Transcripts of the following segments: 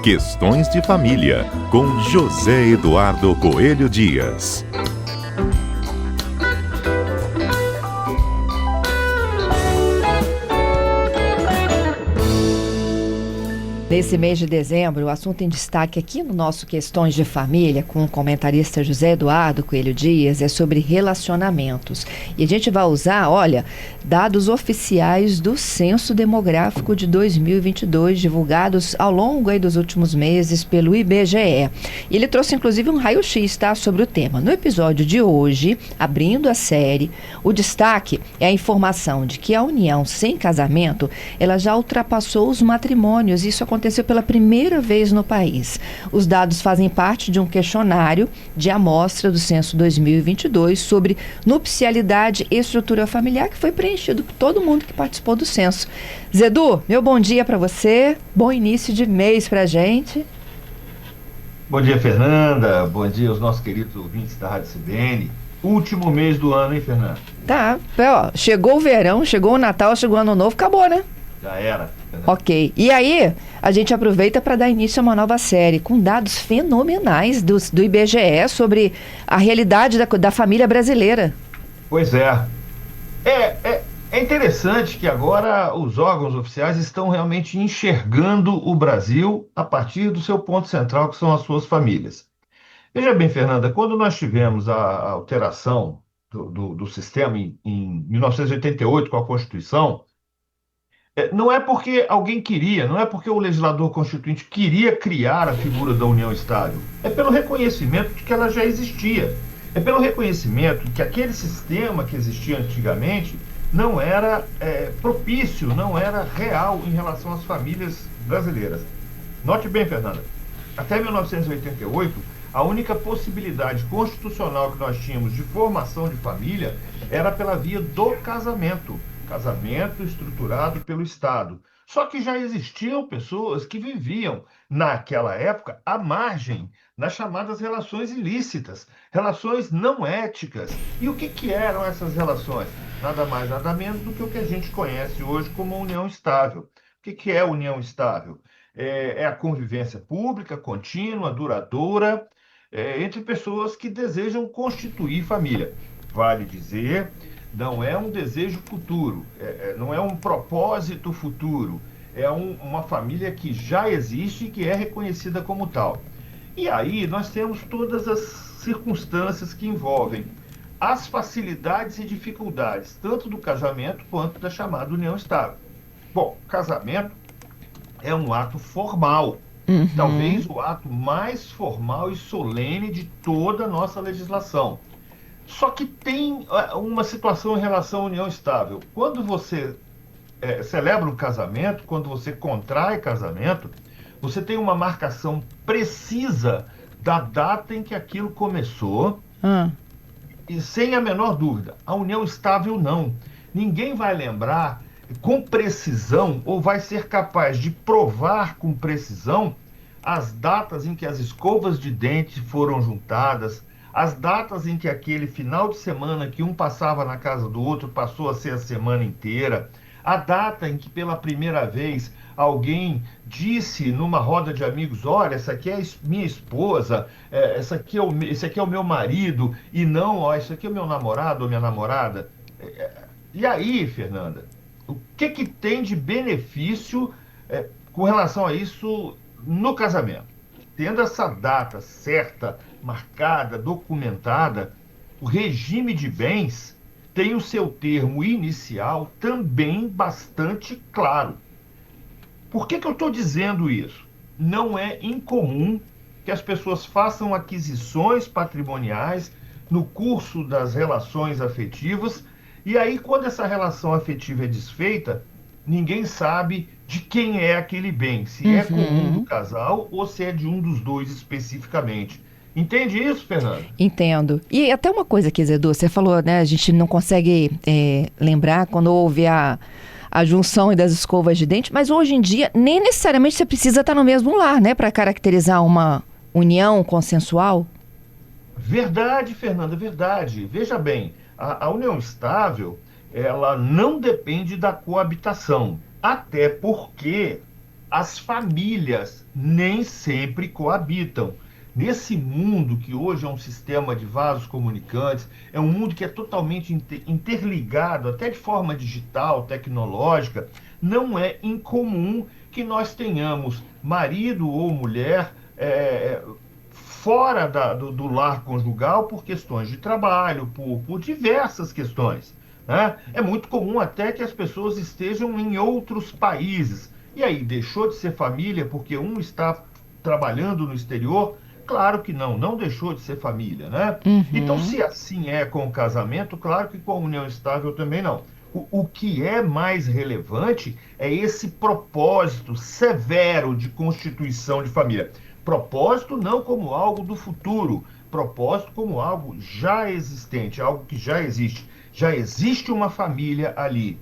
Questões de Família, com José Eduardo Coelho Dias. Nesse mês de dezembro, o assunto em destaque aqui no nosso Questões de Família, com o comentarista José Eduardo Coelho Dias, é sobre relacionamentos. E a gente vai usar, dados oficiais do Censo Demográfico de 2022, divulgados ao longo dos últimos meses pelo IBGE. E ele trouxe, inclusive, um raio-x, sobre o tema. No episódio de hoje, abrindo a série, o destaque é a informação de que a união sem casamento, ela já ultrapassou os matrimônios. Isso aconteceu pela primeira vez no país. Os dados fazem parte de um questionário de amostra do Censo 2022 sobre nupcialidade e estrutura familiar, que foi preenchido por todo mundo que participou do censo. Zedu, meu bom dia para você, bom início de mês para a gente. Bom dia, Fernanda, bom dia aos nossos queridos ouvintes da Rádio CBN. Último mês do ano, hein, Fernanda? Tá, chegou o verão, chegou o Natal, chegou o Ano Novo, acabou, né? Já era. Fernanda. Ok, e aí a gente aproveita para dar início a uma nova série com dados fenomenais do IBGE sobre a realidade da família brasileira. Pois é. É interessante que agora os órgãos oficiais estão realmente enxergando o Brasil a partir do seu ponto central, que são as suas famílias. Veja bem, Fernanda, quando nós tivemos a alteração do sistema em 1988 com a Constituição, não é porque alguém queria, não é porque o legislador constituinte queria criar a figura da união estável. É pelo reconhecimento de que ela já existia. É pelo reconhecimento de que aquele sistema que existia antigamente não era propício, não era real em relação às famílias brasileiras. Note bem, Fernanda, até 1988, a única possibilidade constitucional que nós tínhamos de formação de família era pela via do casamento estruturado pelo Estado. Só que já existiam pessoas que viviam, naquela época, à margem, nas chamadas relações ilícitas, relações não éticas. E o que eram essas relações? Nada mais, nada menos do que o que a gente conhece hoje como união estável. O que é união estável? É a convivência pública, contínua, duradoura, entre pessoas que desejam constituir família. Vale dizer, não é um desejo futuro, não é um propósito futuro, uma família que já existe e que é reconhecida como tal. E aí nós temos todas as circunstâncias que envolvem as facilidades e dificuldades, tanto do casamento quanto da chamada união estável. Bom, casamento é um ato formal, talvez o ato mais formal e solene de toda a nossa legislação. Só que tem uma situação em relação à união estável. Quando você celebra um casamento, quando você contrai casamento, você tem uma marcação precisa da data em que aquilo começou, e sem a menor dúvida. A união estável não. Ninguém vai lembrar com precisão ou vai ser capaz de provar com precisão as datas em que as escovas de dente foram juntadas, as datas em que aquele final de semana que um passava na casa do outro passou a ser a semana inteira, a data em que pela primeira vez alguém disse numa roda de amigos, olha, essa aqui é minha esposa, esse aqui é o meu marido, e não, isso aqui é o meu namorado ou minha namorada. E aí, Fernanda, o que tem de benefício com relação a isso no casamento? Tendo essa data certa, marcada, documentada, o regime de bens tem o seu termo inicial também bastante claro. Por que eu estou dizendo isso? Não é incomum que as pessoas façam aquisições patrimoniais no curso das relações afetivas, e aí, quando essa relação afetiva é desfeita, ninguém sabe de quem é aquele bem, se é comum do casal ou se é de um dos dois especificamente. Entende isso, Fernanda? Entendo. E até uma coisa aqui, Zedu, você falou, né, a gente não consegue lembrar quando houve a junção das escovas de dente, mas hoje em dia nem necessariamente você precisa estar no mesmo lar, né, para caracterizar uma união consensual. Verdade, Fernanda, verdade. Veja bem, a união estável, ela não depende da coabitação, até porque as famílias nem sempre coabitam. Nesse mundo que hoje é um sistema de vasos comunicantes, é um mundo que é totalmente interligado, até de forma digital, tecnológica, não é incomum que nós tenhamos marido ou mulher fora do lar conjugal por questões de trabalho, por diversas questões, né? É muito comum até que as pessoas estejam em outros países. E aí, deixou de ser família porque um está trabalhando no exterior? Claro que não, não deixou de ser família, né? Então, Uhum. se assim é com o casamento, claro que com a união estável também não. O que é mais relevante é esse propósito severo de constituição de família. Propósito não como algo do futuro, propósito como algo já existente, algo que já existe. Já existe uma família ali.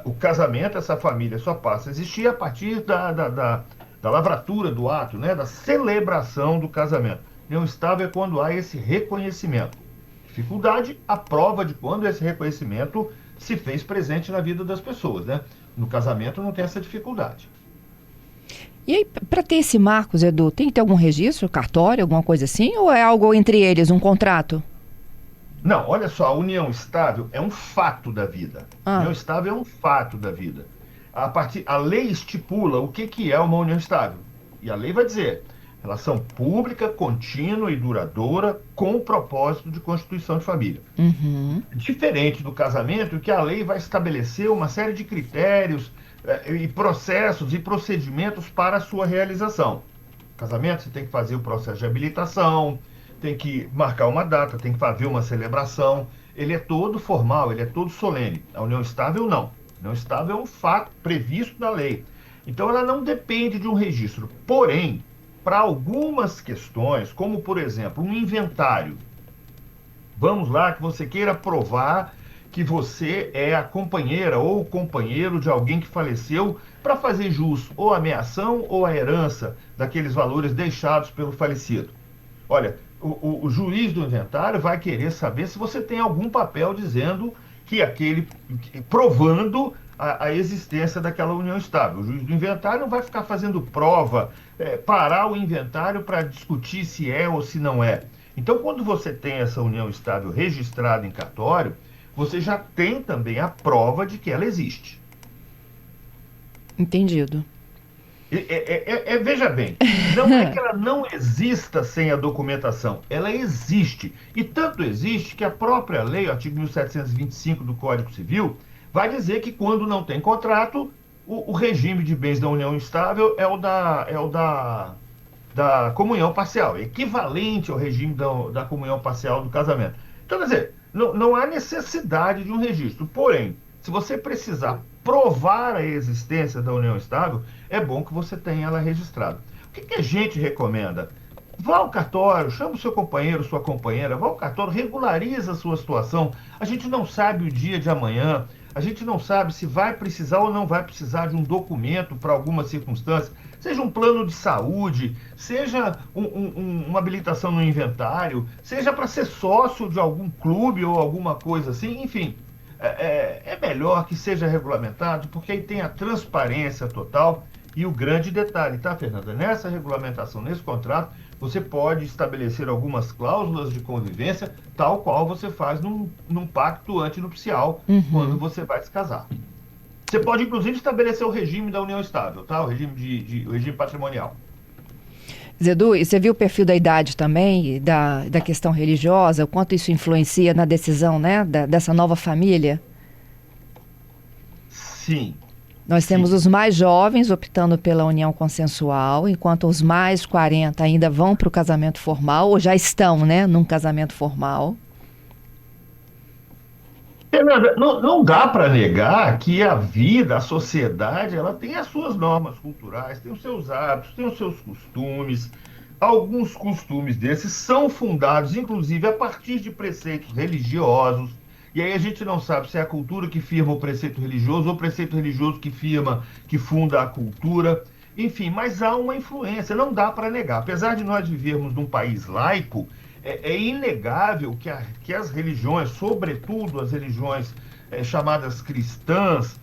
O casamento, essa família só passa a existir a partir da lavratura do ato, né? Da celebração do casamento. União estável é quando há esse reconhecimento. Dificuldade, a prova de quando esse reconhecimento se fez presente na vida das pessoas, né? No casamento não tem essa dificuldade. E aí, para ter esse marco, Edu, tem que ter algum registro, cartório, alguma coisa assim? Ou é algo entre eles, um contrato? Não, olha só, a união estável é um fato da vida. A Ah, união estável é um fato da vida. A lei estipula o que é uma união estável. E a lei vai dizer, relação pública, contínua e duradoura com o propósito de constituição de família. uhum, Diferente do casamento, que a lei vai estabelecer uma série de critérios e processos e procedimentos para a sua realização. Casamento, você tem que fazer o processo de habilitação, tem que marcar uma data, tem que fazer uma celebração. Ele é todo formal, ele é todo solene. A união estável, não. A união estável é um fato previsto na lei. Então, ela não depende de um registro. Porém, para algumas questões, como, por exemplo, um inventário, vamos lá que você queira provar que você é a companheira ou o companheiro de alguém que faleceu para fazer jus ou a meação ou a herança daqueles valores deixados pelo falecido. Olha, o juiz do inventário vai querer saber se você tem algum papel dizendo que provando a existência daquela união estável. O juiz do inventário não vai ficar fazendo prova, parar o inventário para discutir se é ou se não é. Então, quando você tem essa união estável registrada em cartório, você já tem também a prova de que ela existe. entendido. Veja bem, não é que ela não exista sem a documentação, ela existe. E tanto existe que a própria lei, o artigo 1725 do Código Civil, vai dizer que quando não tem contrato, o regime de bens da união estável é da comunhão parcial, é equivalente ao regime da comunhão parcial do casamento. Então, quer dizer, não há necessidade de um registro. Porém, se você precisar provar a existência da união estável, é bom que você tenha ela registrada. O que a gente recomenda? Vá ao cartório, chama o seu companheiro, sua companheira, vá ao cartório, regulariza a sua situação. A gente não sabe o dia de amanhã, a gente não sabe se vai precisar ou não vai precisar de um documento para alguma circunstância, seja um plano de saúde, seja uma habilitação no inventário, seja para ser sócio de algum clube ou alguma coisa assim, enfim. É melhor que seja regulamentado, porque aí tem a transparência total e o grande detalhe, tá, Fernanda? Nessa regulamentação, nesse contrato, você pode estabelecer algumas cláusulas de convivência, tal qual você faz num pacto antinupcial, quando Uhum. você vai se casar. Você pode, inclusive, estabelecer o regime da união estável, tá? O regime patrimonial. Zedu, e você viu o perfil da idade também, e da questão religiosa, o quanto isso influencia na decisão, né, dessa nova família? Sim, Nós temos sim. os mais jovens optando pela união consensual, enquanto os mais 40 ainda vão para o casamento formal, ou já estão, né, num casamento formal. Fernanda, não dá para negar que a vida, a sociedade, ela tem as suas normas culturais, tem os seus hábitos, tem os seus costumes. Alguns costumes desses são fundados, inclusive, a partir de preceitos religiosos. E aí a gente não sabe se é a cultura que firma o preceito religioso ou o preceito religioso que funda a cultura. Enfim, mas há uma influência, não dá para negar. Apesar de nós vivermos num país laico, é inegável que as religiões, sobretudo as religiões chamadas cristãs,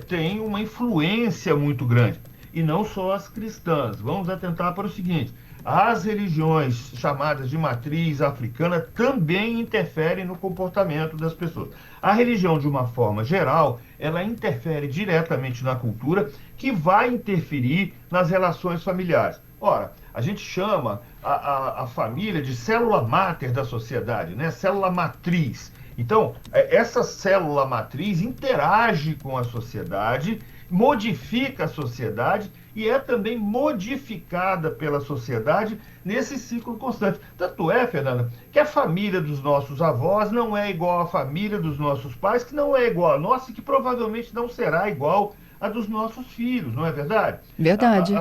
têm uma influência muito grande. e não só as cristãs. Vamos atentar para o seguinte: as religiões chamadas de matriz africana também interferem no comportamento das pessoas. A religião, de uma forma geral, ela interfere diretamente na cultura, que vai interferir nas relações familiares. Ora, a gente chama a família de célula máter da sociedade, né? Célula matriz. Então, essa célula matriz interage com a sociedade, modifica a sociedade e é também modificada pela sociedade nesse ciclo constante. Tanto é, Fernanda, que a família dos nossos avós não é igual à família dos nossos pais, que não é igual à nossa e que provavelmente não será igual à dos nossos filhos, não é verdade? Verdade.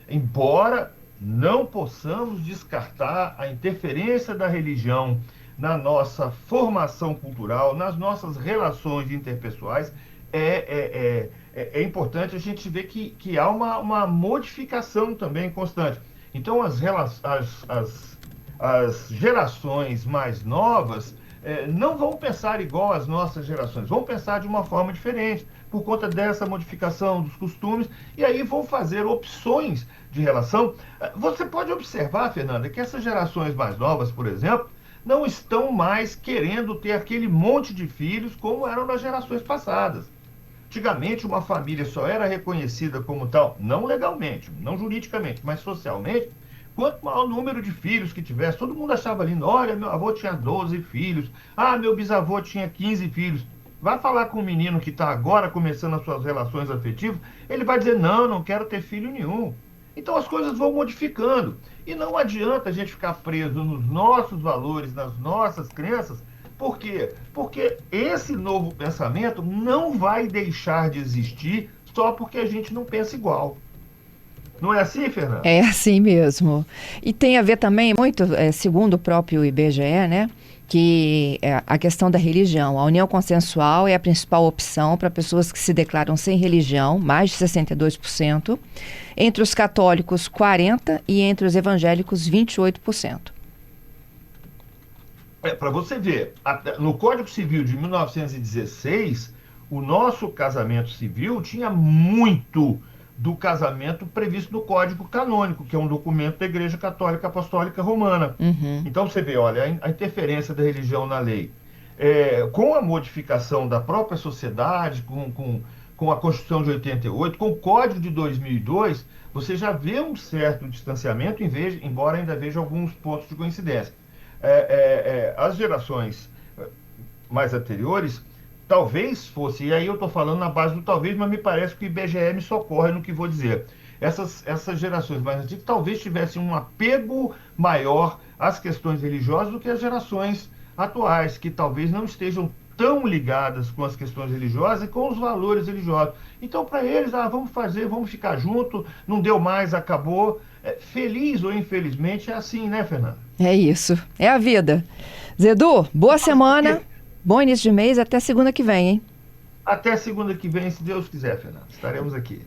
Embora não possamos descartar a interferência da religião na nossa formação cultural, nas nossas relações interpessoais, é importante a gente ver que há uma modificação também constante. Então, as gerações mais novas não vão pensar igual às nossas gerações, vão pensar de uma forma diferente, por conta dessa modificação dos costumes, e aí vão fazer opções de relação. Você pode observar, Fernanda, que essas gerações mais novas, por exemplo, não estão mais querendo ter aquele monte de filhos como eram nas gerações passadas. Antigamente, uma família só era reconhecida como tal, não legalmente, não juridicamente, mas socialmente, quanto maior o número de filhos que tivesse. Todo mundo achava lindo: olha, meu avô tinha 12 filhos, meu bisavô tinha 15 filhos. Vai falar com um menino que está agora começando as suas relações afetivas, ele vai dizer: não, não quero ter filho nenhum. Então as coisas vão modificando. E não adianta a gente ficar preso nos nossos valores, nas nossas crenças. Por quê? Porque esse novo pensamento não vai deixar de existir só porque a gente não pensa igual. Não é assim, Fernanda? É assim mesmo. E tem a ver também muito, segundo o próprio IBGE, né? Que a questão da religião, a união consensual é a principal opção para pessoas que se declaram sem religião, mais de 62%, entre os católicos 40% e entre os evangélicos 28%. Para você ver, no Código Civil de 1916, o nosso casamento civil tinha muito do casamento previsto no Código Canônico, que é um documento da Igreja Católica Apostólica Romana. Uhum. Então você vê, olha, a interferência da religião na lei. Com a modificação da própria sociedade, com a Constituição de 88, com o Código de 2002, você já vê um certo distanciamento, embora ainda veja alguns pontos de coincidência. As gerações mais anteriores talvez fosse, e aí eu estou falando na base do talvez, mas me parece que o IBGE me socorre no que vou dizer. Essas gerações mais antigas talvez tivessem um apego maior às questões religiosas do que as gerações atuais, que talvez não estejam tão ligadas com as questões religiosas e com os valores religiosos. Então, para eles, vamos fazer, vamos ficar junto, não deu mais, acabou. Feliz ou infelizmente é assim, né, Fernanda? É isso, é a vida. Zedu, boa semana. Bom início de mês, até segunda que vem, hein? Até segunda que vem, se Deus quiser, Fernanda. Estaremos aqui.